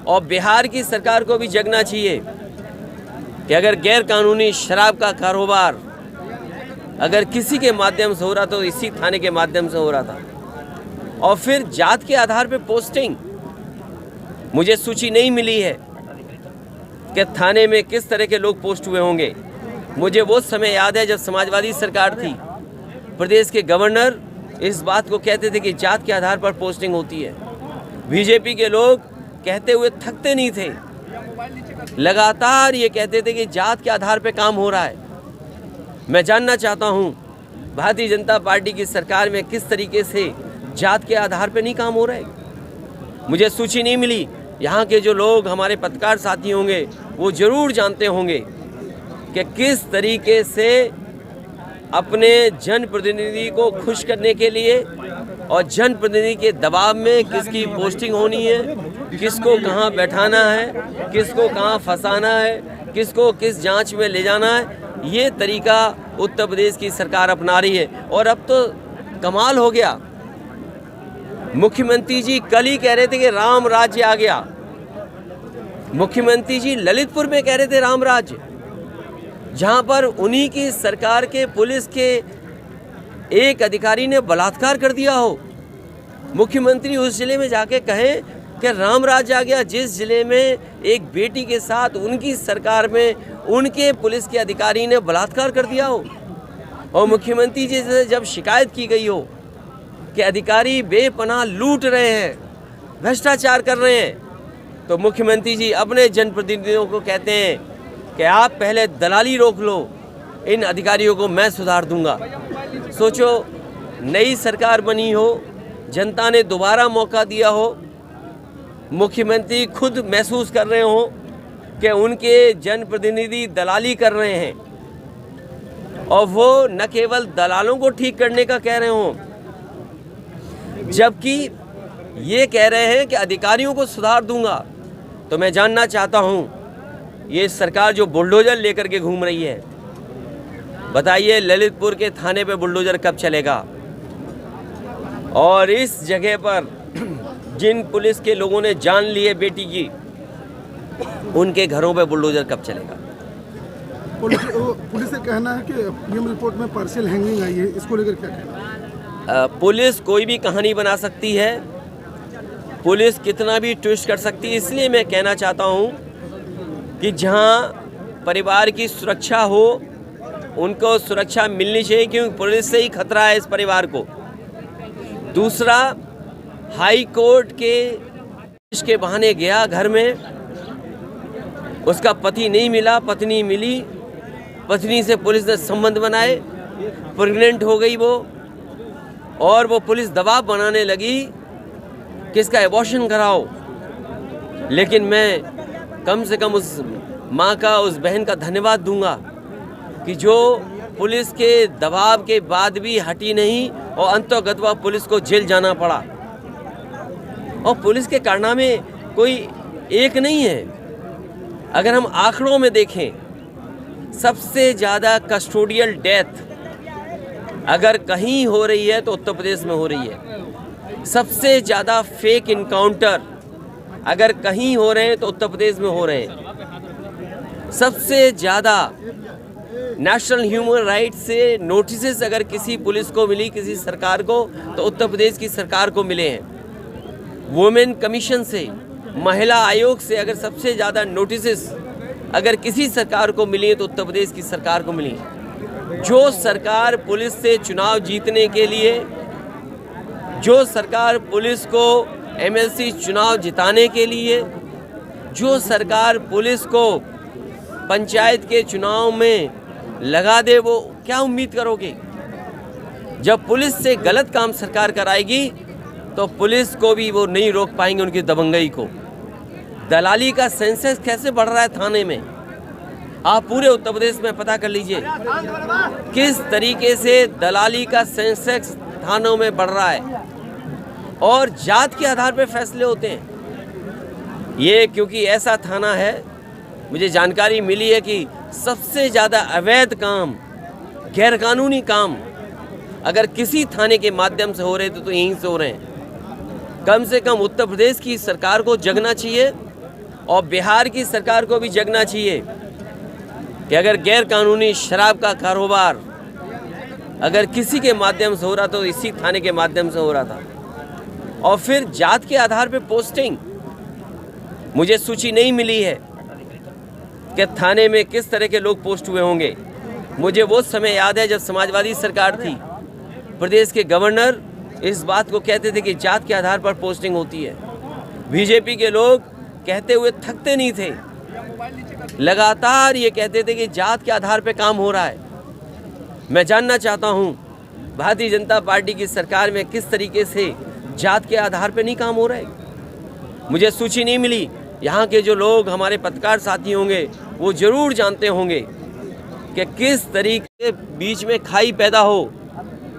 और बिहार की सरकार को भी जगना चाहिए कि अगर गैर कानूनी शराब का कारोबार अगर किसी के माध्यम से हो रहा तो इसी थाने के माध्यम से हो रहा था। और फिर जात के आधार पे पोस्टिंग, मुझे सूची नहीं मिली है कि थाने में किस तरह के लोग पोस्ट हुए होंगे। मुझे वो समय याद है जब समाजवादी सरकार थी, प्रदेश के गवर्नर इस बात को कहते थे कि जात के आधार पर पोस्टिंग होती है। बीजेपी के लोग कहते हुए थकते नहीं थे, लगातार ये कहते थे कि जात के आधार पे काम हो रहा है। मैं जानना चाहता हूँ भारतीय जनता पार्टी की सरकार में किस तरीके से जात के आधार पे नहीं काम हो रहा है। मुझे सूची नहीं मिली। यहाँ के जो लोग हमारे पत्रकार साथी होंगे वो ज़रूर जानते होंगे कि किस तरीके से अपने जनप्रतिनिधि को खुश करने के लिए और जनप्रतिनिधि के दबाव में किसकी पोस्टिंग होनी है, किसको कहाँ बैठाना है, किसको कहाँ फंसाना है, किसको किस जांच में ले जाना है, ये तरीका उत्तर प्रदेश की सरकार अपना रही है। और अब तो कमाल हो गया, मुख्यमंत्री जी कल ही कह रहे थे कि राम राज्य आ गया। मुख्यमंत्री जी ललितपुर में कह रहे थे राम राज्य, जहां पर उन्हीं की सरकार के पुलिस के एक अधिकारी ने बलात्कार कर दिया हो। मुख्यमंत्री उस जिले में जाके कहें कि राम राज्य आ गया, जिस जिले में एक बेटी के साथ उनकी सरकार में उनके पुलिस के अधिकारी ने बलात्कार कर दिया हो। और मुख्यमंत्री जी से जब शिकायत की गई हो कि अधिकारी बेपनाह लूट रहे हैं, भ्रष्टाचार कर रहे हैं, तो मुख्यमंत्री जी अपने जनप्रतिनिधियों को कहते हैं कि आप पहले दलाली रोक लो, इन अधिकारियों को मैं सुधार दूंगा। सोचो, नई सरकार बनी हो, जनता ने दोबारा मौका दिया हो, मुख्यमंत्री खुद महसूस कर रहे हो कि उनके जनप्रतिनिधि दलाली कर रहे हैं, और वो न केवल दलालों को ठीक करने का कह रहे हो, जबकि ये कह रहे हैं कि अधिकारियों को सुधार दूंगा। तो मैं जानना चाहता हूँ, ये सरकार जो बुलडोजर लेकर के घूम रही है, बताइए ललितपुर के थाने पे बुलडोजर कब चलेगा? और इस जगह पर जिन पुलिस के लोगों ने जान ली है बेटी की, उनके घरों पे बुलडोजर कब चलेगा? पुलिस का कहना है कि पीएम रिपोर्ट में पार्शियल हैंगिंग आई है, इसको लेकर क्या कहना? पुलिस कोई भी कहानी बना सकती है, पुलिस कितना भी ट्विस्ट कर सकती है। इसलिए मैं कहना चाहता हूँ कि जहाँ परिवार की सुरक्षा हो, उनको सुरक्षा मिलनी चाहिए, क्योंकि पुलिस से ही खतरा है इस परिवार को। दूसरा, हाई कोर्ट के बहाने गया घर में, उसका पति नहीं मिला, पत्नी मिली, पत्नी से पुलिस ने संबंध बनाए, प्रेग्नेंट हो गई वो, और वो पुलिस दबाव बनाने लगी कि इसका एबॉर्शन कराओ। लेकिन मैं कम से कम उस माँ का, उस बहन का धन्यवाद दूंगा कि जो पुलिस के दबाव के बाद भी हटी नहीं, और अंततः पुलिस को जेल जाना पड़ा। और पुलिस के कारनामे कोई एक नहीं है। अगर हम आंकड़ों में देखें, सबसे ज़्यादा कस्टोडियल डेथ अगर कहीं हो रही है तो उत्तर प्रदेश में हो रही है। सबसे ज़्यादा फेक इनकाउंटर अगर कहीं हो रहे हैं तो उत्तर प्रदेश में हो रहे हैं। सबसे ज़्यादा नेशनल ह्यूमन राइट से नोटिसेस अगर किसी पुलिस को मिली, किसी सरकार को, तो उत्तर प्रदेश की सरकार को मिले हैं। वुमेन कमीशन से, महिला आयोग से अगर सबसे ज़्यादा नोटिसेस अगर किसी सरकार को मिली है तो उत्तर प्रदेश की सरकार को मिली है। जो सरकार पुलिस से चुनाव जीतने के लिए, जो सरकार पुलिस को एमएलसी चुनाव जिताने के लिए, जो सरकार पुलिस को पंचायत के चुनाव में लगा दे, वो क्या उम्मीद करोगे? जब पुलिस से गलत काम सरकार कराएगी तो पुलिस को भी वो नहीं रोक पाएंगे, उनकी दबंगई को। दलाली का सेंसेस कैसे बढ़ रहा है थाने में, आप पूरे उत्तर प्रदेश में पता कर लीजिए किस तरीके से दलाली का सेंसेक्स थानों में बढ़ रहा है, और जात के आधार पर फैसले होते हैं। ये क्योंकि ऐसा थाना है, मुझे जानकारी मिली है कि सबसे ज़्यादा अवैध काम, गैरकानूनी काम अगर किसी थाने के माध्यम से हो रहे तो यहीं से हो रहे हैं। कम से कम उत्तर प्रदेश की सरकार को जगना चाहिए और बिहार की सरकार को भी जगना चाहिए कि अगर गैर कानूनी शराब का कारोबार अगर किसी के माध्यम से हो रहा तो इसी थाने के माध्यम से हो रहा था। और फिर जात के आधार पे पोस्टिंग, मुझे सूची नहीं मिली है कि थाने में किस तरह के लोग पोस्ट हुए होंगे। मुझे वो समय याद है जब समाजवादी सरकार थी, प्रदेश के गवर्नर इस बात को कहते थे कि जात के आधार पर पोस्टिंग होती है। बीजेपी के लोग कहते हुए थकते नहीं थे, लगातार ये कहते थे कि जात के आधार पर काम हो रहा है। मैं जानना चाहता हूँ भारतीय जनता पार्टी की सरकार में किस तरीके से जात के आधार पर नहीं काम हो रहा है। मुझे सूची नहीं मिली। यहाँ के जो लोग हमारे पत्रकार साथी होंगे वो ज़रूर जानते होंगे कि किस तरीके से बीच में खाई पैदा हो,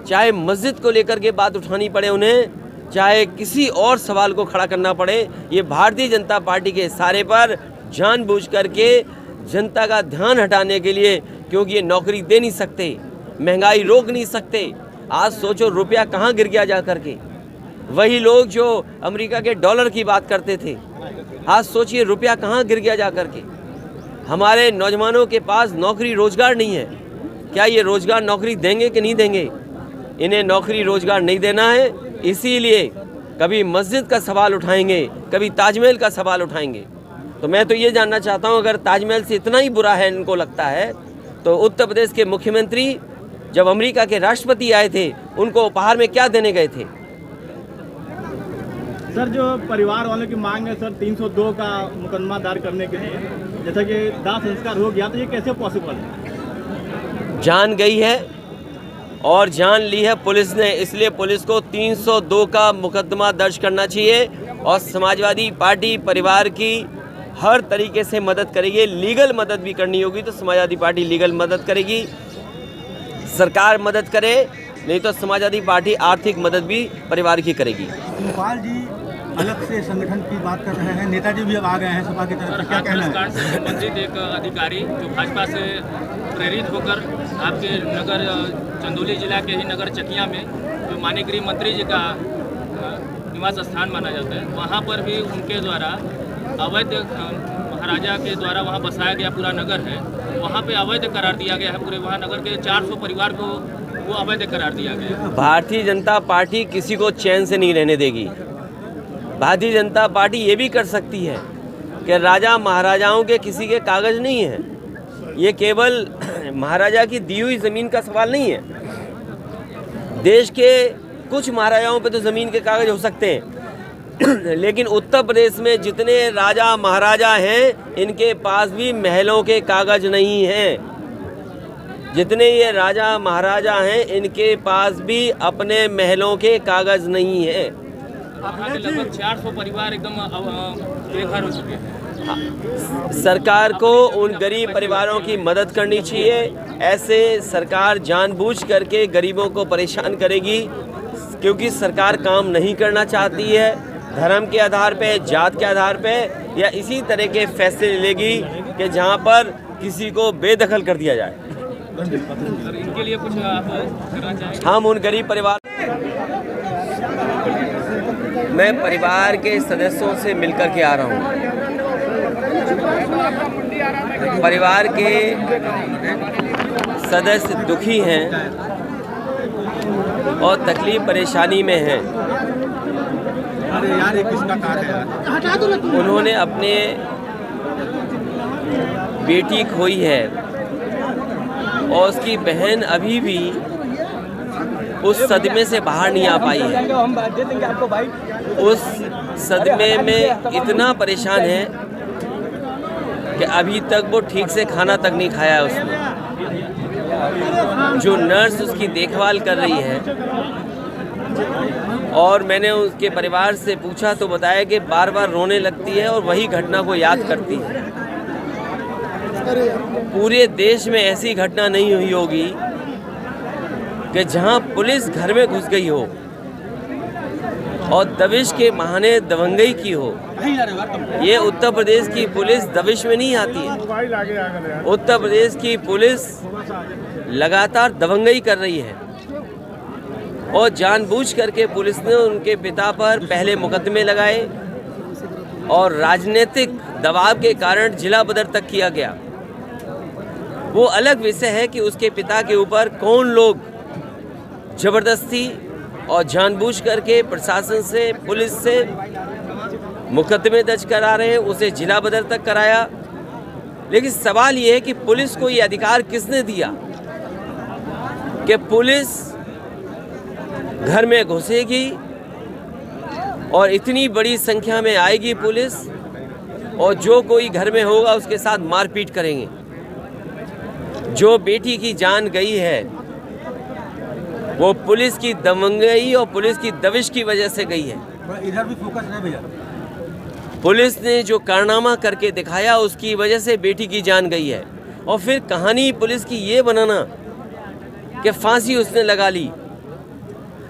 चाहे मस्जिद को लेकर के बात उठानी पड़े उन्हें, चाहे किसी और सवाल को खड़ा करना पड़े, ये भारतीय जनता पार्टी के इशारे पर जानबूझ करके जनता का ध्यान हटाने के लिए, क्योंकि ये नौकरी दे नहीं सकते, महंगाई रोक नहीं सकते। आज सोचो रुपया कहाँ गिर गया जा करके। वही लोग जो अमेरिका के डॉलर की बात करते थे, आज सोचिए रुपया कहाँ गिर गया जा करके। हमारे नौजवानों के पास नौकरी रोजगार नहीं है। क्या ये रोजगार नौकरी देंगे कि नहीं देंगे? इन्हें नौकरी रोजगार नहीं देना है, इसीलिए कभी मस्जिद का सवाल उठाएंगे, कभी ताजमहल का सवाल उठाएंगे। तो मैं तो ये जानना चाहता हूँ, अगर ताजमहल से इतना ही बुरा है इनको लगता है, तो उत्तर प्रदेश के मुख्यमंत्री जब अमेरिका के राष्ट्रपति आए थे उनको उपहार में क्या देने गए थे? सर, जो परिवार वालों की मांग है सर 302 का मुकदमा दायर करने के लिए, जैसा कि दाह संस्कार हो गया, तो ये कैसे पॉसिबल है? जान गई है और जान ली है पुलिस ने, इसलिए पुलिस को 302 का मुकदमा दर्ज करना चाहिए। और समाजवादी पार्टी परिवार की हर तरीके से मदद करेगी। लीगल मदद भी करनी होगी तो समाजवादी पार्टी लीगल मदद करेगी, सरकार मदद करे, नहीं तो समाजवादी पार्टी आर्थिक मदद भी परिवार की करेगी। गोपाल जी अलग से संगठन की बात कर रहे हैं, नेताजी भी अब आ गए हैं सपा की तरफ से, क्या कहना है? से संबंधित एक अधिकारी जो भाजपा से प्रेरित होकर आपके नगर चंदौली जिला के ही नगर चकिया में जो माननीय गृह मंत्री जी का निवास स्थान माना जाता है, वहाँ पर भी उनके द्वारा अवैध महाराजा के द्वारा वहाँ बसाया गया पूरा नगर है, वहाँ पे अवैध करार दिया गया है। पूरे वहाँ नगर के 400 परिवार को वो अवैध करार दिया गया है। भारतीय जनता पार्टी किसी को चैन से नहीं रहने देगी। भारतीय जनता पार्टी ये भी कर सकती है कि राजा महाराजाओं के किसी के कागज नहीं है। ये केवल महाराजा की दी हुई ज़मीन का सवाल नहीं है। देश के कुछ महाराजाओं पे तो ज़मीन के कागज हो सकते हैं, लेकिन उत्तर प्रदेश में जितने राजा महाराजा हैं इनके पास भी महलों के कागज नहीं हैं। जितने ये राजा महाराजा हैं इनके पास भी अपने महलों के कागज नहीं है। लगभग 400 परिवार एकदम बेघर हो चुके हैं। सरकार को उन गरीब परिवारों की मदद करनी चाहिए। ऐसे सरकार जानबूझ करके गरीबों को परेशान करेगी, क्योंकि सरकार काम नहीं करना चाहती है। धर्म के आधार पे, जात के आधार पे या इसी तरह के फैसले लेगी कि जहां पर किसी को बेदखल कर दिया जाए। इनके लिए कुछ आप करना चाहेंगे? हम उन गरीब परिवार, मैं परिवार के सदस्यों से मिलकर के आ रहा हूँ। परिवार के सदस्य दुखी हैं और तकलीफ परेशानी में हैं। अरे यार ये किसका कार है यार? उन्होंने अपने बेटी खोई है और उसकी बहन अभी भी उस सदमे से बाहर नहीं आ पाई है। उस सदमे में इतना परेशान है कि अभी तक वो ठीक से खाना तक नहीं खाया है उसने। जो नर्स उसकी देखभाल कर रही है, और मैंने उसके परिवार से पूछा तो बताया कि बार बार रोने लगती है और वही घटना को याद करती है। पूरे देश में ऐसी घटना नहीं हुई होगी कि जहां पुलिस घर में घुस गई हो और दबिश के बहाने दबंगई की हो। ये उत्तर प्रदेश की पुलिस दबिश में नहीं आती है। उत्तर प्रदेश की पुलिस लगातार दबंगई कर रही है और जानबूझ करके पुलिस ने उनके पिता पर पहले मुकदमे लगाए और राजनीतिक दबाव के कारण जिला बदर तक किया गया, वो अलग विषय है कि उसके पिता के ऊपर कौन लोग ज़बरदस्ती और जानबूझ करके प्रशासन से, पुलिस से मुकदमे दर्ज करा रहे हैं। उसे जिला बदर तक कराया। लेकिन सवाल ये है कि पुलिस को ये अधिकार किसने दिया कि पुलिस घर में घुसेगी और इतनी बड़ी संख्या में आएगी पुलिस, और जो कोई घर में होगा उसके साथ मारपीट करेंगे। जो बेटी की जान गई है वो पुलिस की दबंगई और पुलिस की दबिश की वजह से गई है। इधर भी फोकस है भैया। पुलिस ने जो कारनामा करके दिखाया उसकी वजह से बेटी की जान गई है। और फिर कहानी पुलिस की ये बनाना कि फांसी उसने लगा ली।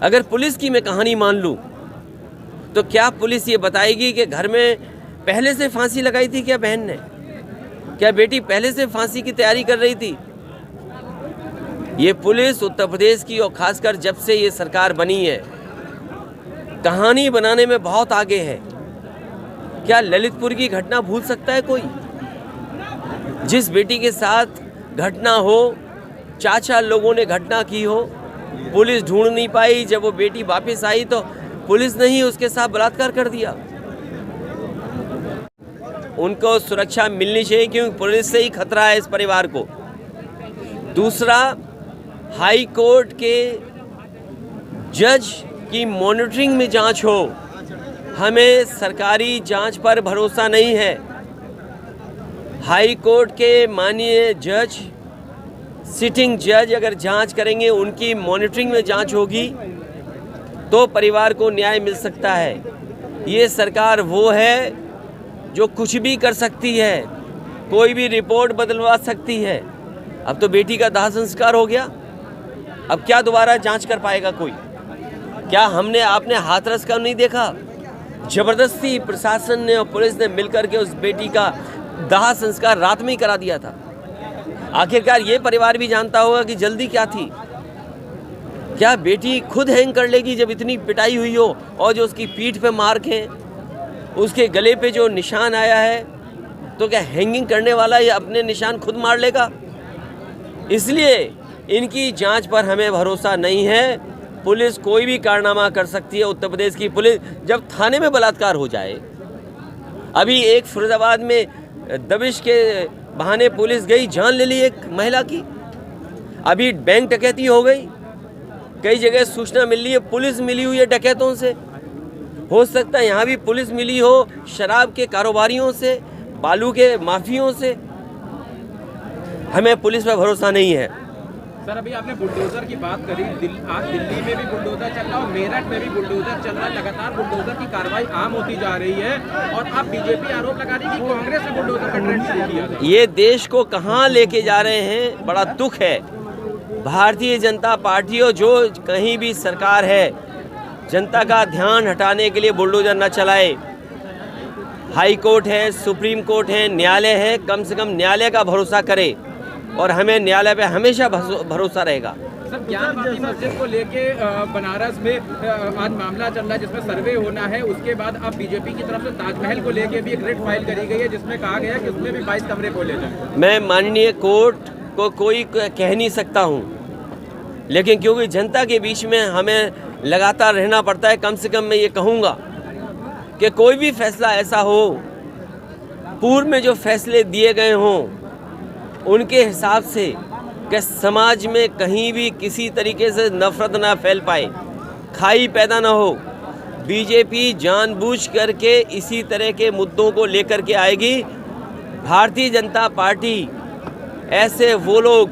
अगर पुलिस की मैं कहानी मान लूँ तो क्या पुलिस ये बताएगी कि घर में पहले से फांसी लगाई थी क्या बहन ने? क्या बेटी पहले से फांसी की तैयारी कर रही थी? ये पुलिस उत्तर प्रदेश की और खासकर जब से ये सरकार बनी है कहानी बनाने में बहुत आगे है। क्या ललितपुर की घटना भूल सकता है कोई? जिस बेटी के साथ घटना हो, चाचा लोगों ने घटना की हो, पुलिस ढूंढ नहीं पाई, जब वो बेटी वापस आई तो पुलिस ने ही उसके साथ बलात्कार कर दिया। उनको सुरक्षा मिलनी चाहिए क्योंकि पुलिस से ही खतरा है इस परिवार को। दूसरा, हाई कोर्ट के जज की मॉनिटरिंग में जांच हो। हमें सरकारी जांच पर भरोसा नहीं है। हाई कोर्ट के माननीय जज, सिटिंग जज अगर जांच करेंगे, उनकी मॉनिटरिंग में जांच होगी तो परिवार को न्याय मिल सकता है। ये सरकार वो है जो कुछ भी कर सकती है, कोई भी रिपोर्ट बदलवा सकती है। अब तो बेटी का दाह संस्कार हो गया, अब क्या दोबारा जांच कर पाएगा कोई? क्या हमने आपने हाथरस का नहीं देखा? जबरदस्ती प्रशासन ने और पुलिस ने मिलकर के उस बेटी का दाह संस्कार रात में ही करा दिया था। आखिरकार ये परिवार भी जानता होगा कि जल्दी क्या थी। क्या बेटी खुद हैंग कर लेगी जब इतनी पिटाई हुई हो और जो उसकी पीठ पे मार्क हैं, उसके गले पे जो निशान आया है, तो क्या हैंगिंग करने वाला ये अपने निशान खुद मार लेगा? इसलिए इनकी जांच पर हमें भरोसा नहीं है। पुलिस कोई भी कारनामा कर सकती है। उत्तर प्रदेश की पुलिस जब थाने में बलात्कार हो जाए, अभी एक फिरोजाबाद में दबिश के बहाने पुलिस गई, जान ले ली एक महिला की। अभी बैंक डकैती हो गई, कई जगह सूचना मिल रही है पुलिस मिली हुई है डकैतों से। हो सकता है यहाँ भी पुलिस मिली हो शराब के कारोबारियों से, बालू के माफियों से। हमें पुलिस पर भरोसा नहीं है। सर, अभी आपने बुलडोजर की बात करी। आज दिल्ली में भी बुलडोजर चल रहा है और मेरठ में भी बुलडोजर चल रहा है। लगातार बुलडोजर की कार्रवाई आम होती जा रही है और आप बीजेपी आरोप लगा रही है कि कांग्रेस ने बुलडोजर का ट्रेंड शुरू किया था। ये देश को कहाँ लेके जा रहे हैं, बड़ा दुख है। भारतीय जनता पार्टी और जो कहीं भी सरकार है, जनता का ध्यान हटाने के लिए बुलडोजर न चलाए। हाई कोर्ट है, सुप्रीम कोर्ट है, न्यायालय है, कम से कम न्यायालय का भरोसा करे और हमें न्यायालय पे हमेशा भरोसा रहेगा। सर, ज्ञानवापी मस्जिद को लेके बनारस में आज मामला चल रहा है जिसमें सर्वे होना है। उसके बाद अब बीजेपी की तरफ से ताजमहल को लेके भी एक रिट फाइल करी गई है जिसमें कहा गया है कि उसमें भी 22 कमरे खोले जाए। मैं माननीय कोर्ट को कोई कह नहीं सकता हूँ, लेकिन क्योंकि जनता के बीच में हमें लगातार रहना पड़ता है, कम से कम मैं ये कहूँगा कि कोई भी फैसला ऐसा हो, पूर्व में जो फैसले दिए गए हों उनके हिसाब से कि समाज में कहीं भी किसी तरीके से नफरत ना फैल पाए, खाई पैदा ना हो। बीजेपी जानबूझ करके इसी तरह के मुद्दों को लेकर के आएगी। भारतीय जनता पार्टी ऐसे वो लोग